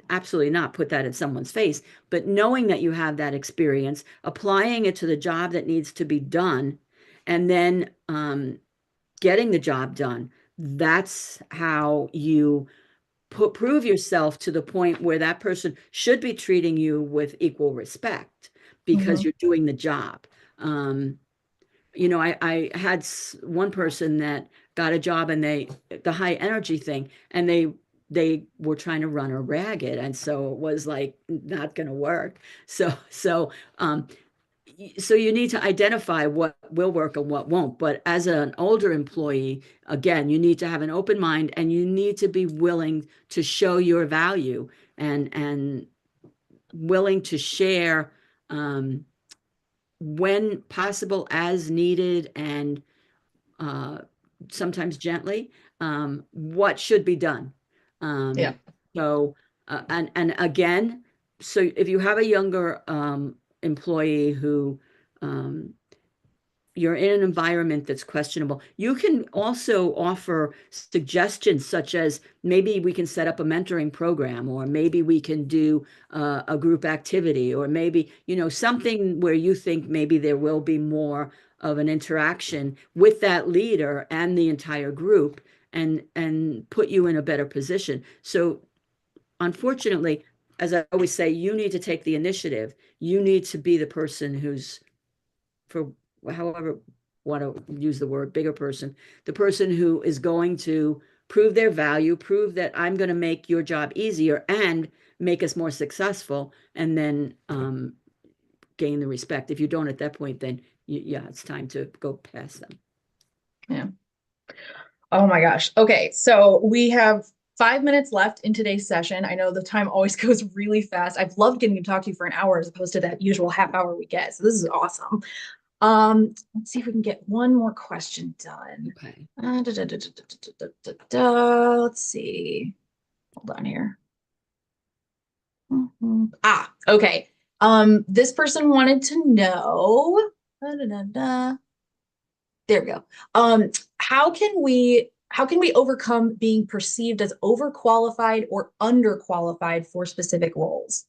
absolutely not put that in someone's face, but knowing that you have that experience, applying it to the job that needs to be done, and then getting the job done. That's how you prove yourself to the point where that person should be treating you with equal respect because you're doing the job. I had one person that got a job, and the high energy thing, and they were trying to run her ragged, and so it was like not going to work. So you need to identify what will work and what won't. But as an older employee, again, you need to have an open mind, and you need to be willing to show your value and willing to share when possible, as needed, and sometimes gently, what should be done. Yeah. So and again, so if you have a younger employee who you're in an environment that's questionable, you can also offer suggestions, such as maybe we can set up a mentoring program, or maybe we can do a group activity, or maybe, something where you think maybe there will be more of an interaction with that leader and the entire group, and put you in a better position. So unfortunately, as I always say, you need to take the initiative. You need to be the person who's, for however want to use the word, bigger person, the person who is going to prove their value, prove that I'm going to make your job easier and make us more successful, and then gain the respect. If you don't at that point, then it's time to go past them. Yeah. Oh my gosh. Okay. So we have 5 minutes left in today's session. I know the time always goes really fast. I've loved getting to talk to you for an hour as opposed to that usual half hour we get. So this is awesome. Let's see if we can get one more question done. Okay. Let's see. Hold on here. Okay. This person wanted to know. There we go. How can we overcome being perceived as overqualified or underqualified for specific roles?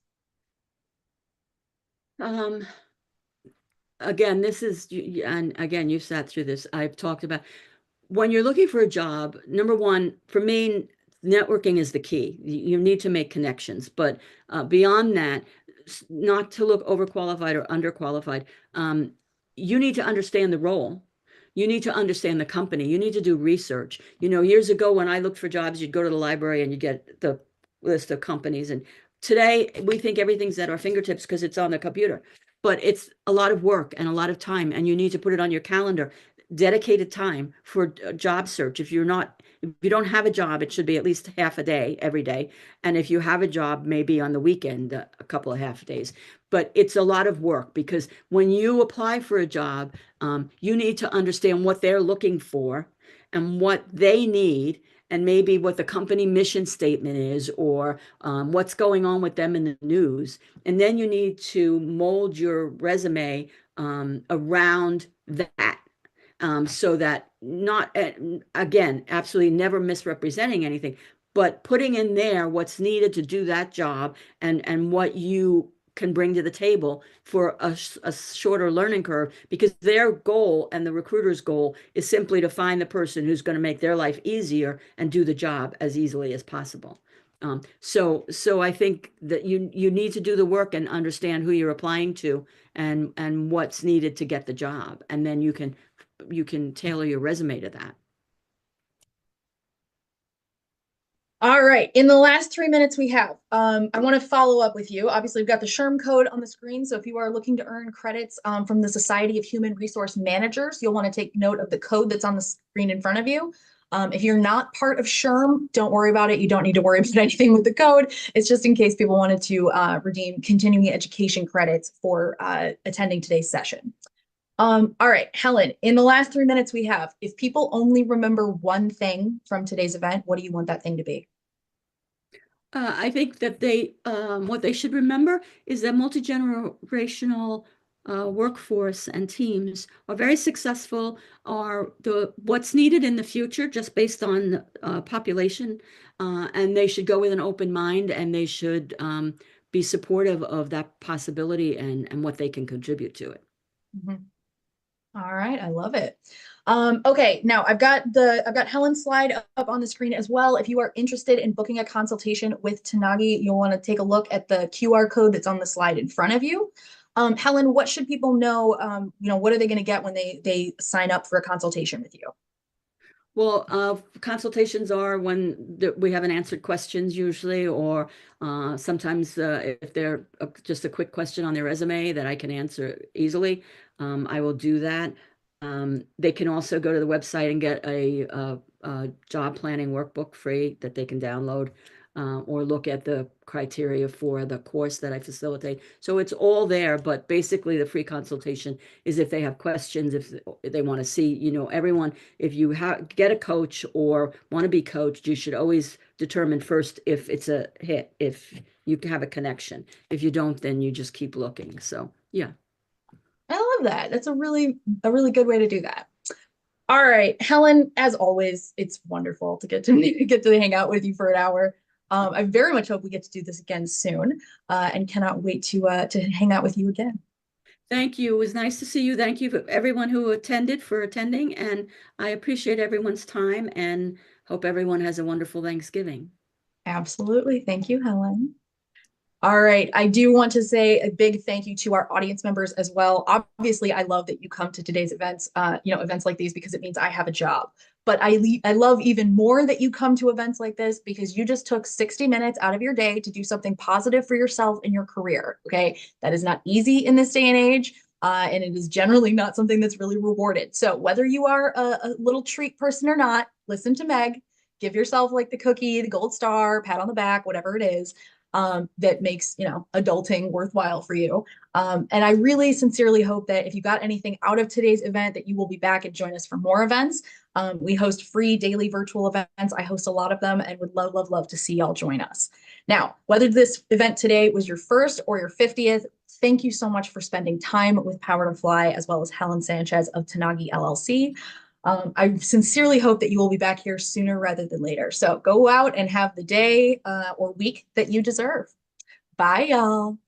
Again, this is, and again, you've sat through this. I've talked about when you're looking for a job, number one, for me, networking is the key. You need to make connections, but beyond that, not to look overqualified or underqualified. You need to understand the role. You need to understand the company. You need to do research. You know, years ago when I looked for jobs, you'd go to the library and you get the list of companies. And today we think everything's at our fingertips because it's on the computer. But it's a lot of work and a lot of time, and you need to put it on your calendar. Dedicated time for a job search. If you don't have a job, it should be at least half a day every day. And if you have a job, maybe on the weekend, a couple of half days. But it's a lot of work because when you apply for a job, you need to understand what they're looking for and what they need, and maybe what the company mission statement is, or what's going on with them in the news. And then you need to mold your resume around that. So that not, again, absolutely never misrepresenting anything, but putting in there what's needed to do that job, and what you can bring to the table for a shorter learning curve, because their goal and the recruiter's goal is simply to find the person who's going to make their life easier and do the job as easily as possible. So I think that you need to do the work and understand who you're applying to, and what's needed to get the job, and then you can tailor your resume to that. All right, in the last 3 minutes we have, I want to follow up with you. Obviously, we've got the SHRM code on the screen, so if you are looking to earn credits from the Society of Human Resource Managers, you'll want to take note of the code that's on the screen in front of you. If you're not part of SHRM, don't worry about it. You don't need to worry about anything with the code. It's just in case people wanted to redeem continuing education credits for attending today's session. All right, Helen, in the last 3 minutes we have, if people only remember one thing from today's event, what do you want that thing to be? I think that what they should remember is that multi-generational workforce and teams are very successful, are what's needed in the future just based on population, and they should go with an open mind, and they should be supportive of that possibility and what they can contribute to it. Mm-hmm. All right, I love it. Okay, now I've got Helen's slide up on the screen as well. If you are interested in booking a consultation with Tanagi, you'll want to take a look at the QR code that's on the slide in front of you. Helen, what should people know? What are they going to get when they sign up for a consultation with you? Well, consultations are when we haven't answered questions usually, or sometimes if they're just a quick question on their resume that I can answer easily, I will do that. They can also go to the website and get a job planning workbook free that they can download, or look at the criteria for the course that I facilitate. So it's all there, but basically the free consultation is if they have questions, if they want to see, everyone, if you get a coach or want to be coached, you should always determine first if it's a hit, if you have a connection. If you don't, then you just keep looking. So, yeah. I love that. That's a really good way to do that. All right, Helen, as always, it's wonderful to get to hang out with you for an hour. I very much hope we get to do this again soon, and cannot wait to hang out with you again. Thank you. It was nice to see you. Thank you for everyone who attended for attending, and I appreciate everyone's time and hope everyone has a wonderful Thanksgiving. Absolutely. Thank you, Helen. All right, I do want to say a big thank you to our audience members as well. Obviously, I love that you come to today's events, events like these, because it means I have a job. But I love even more that you come to events like this because you just took 60 minutes out of your day to do something positive for yourself in your career, okay? That is not easy in this day and age, and it is generally not something that's really rewarded. So whether you are a little treat person or not, listen to Meg, give yourself like the cookie, the gold star, pat on the back, whatever it is. that makes, adulting worthwhile for you. And I really sincerely hope that if you got anything out of today's event, that you will be back and join us for more events. We host free daily virtual events. I host a lot of them and would love, love, love to see y'all join us. Now, whether this event today was your first or your 50th, thank you so much for spending time with PowerToFly, as well as Helen Sanchez of Tanagi LLC. I sincerely hope that you will be back here sooner rather than later. So go out and have the day or week that you deserve. Bye, y'all.